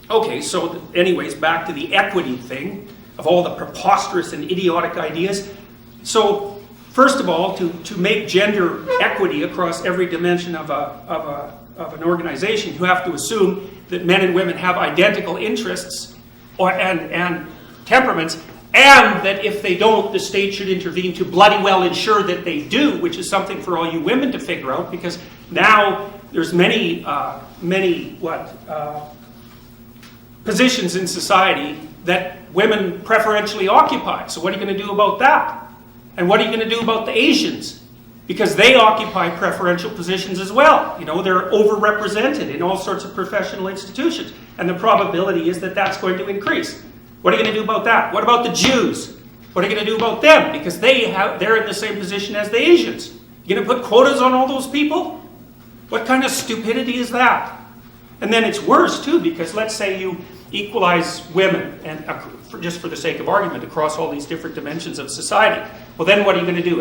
Okay, so anyways, back to the equity thing of all the preposterous and idiotic ideas. So first of all, to make gender equity across every dimension of an organization, you have to assume that men and women have identical interests and temperaments, and that if they don't, the state should intervene to bloody well ensure that they do, which is something for all you women to figure out, because now there's many positions in society that women preferentially occupy. So what are you going to do about that? And what are you going to do about the Asians? Because they occupy preferential positions as well. You know, they're overrepresented in all sorts of professional institutions. And the probability is that that's going to increase. What are you going to do about that? What about the Jews? What are you going to do about them? Because they're in the same position as the Asians. You're going to put quotas on all those people? What kind of stupidity is that? And then it's worse too, because let's say you equalize women, and just for the sake of argument, across all these different dimensions of society. Well, then what are you going to do?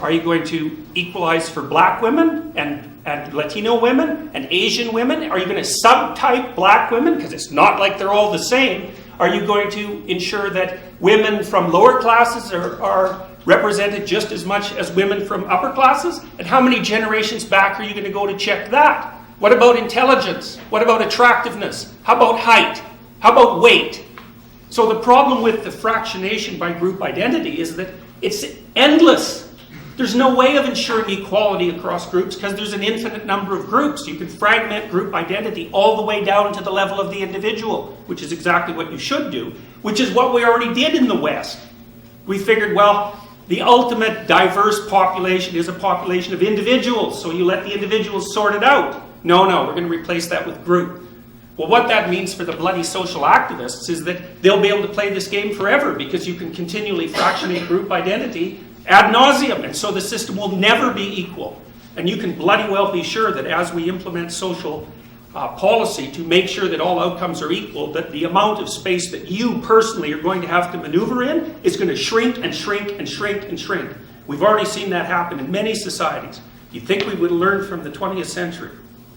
Are you going to equalize for black women and Latino women and Asian women? Are you going to subtype black women? Because it's not like they're all the same. Are you going to ensure that women from lower classes are represented just as much as women from upper classes? And how many generations back are you going to go to check that? What about intelligence? What about attractiveness? How about height? How about weight? So the problem with the fractionation by group identity is that it's endless. There's no way of ensuring equality across groups because there's an infinite number of groups. You can fragment group identity all the way down to the level of the individual, which is exactly what you should do, which is what we already did in the West. We figured, well, the ultimate diverse population is a population of individuals, so you let the individuals sort it out. No, we're going to replace that with group. Well, what that means for the bloody social activists is that they'll be able to play this game forever because you can continually fractionate group identity ad nauseum, and so the system will never be equal. And you can bloody well be sure that as we implement social policy to make sure that all outcomes are equal, that the amount of space that you personally are going to have to maneuver in is going to shrink and shrink and shrink and shrink. We've already seen that happen in many societies. You'd think we would learn from the 20th century.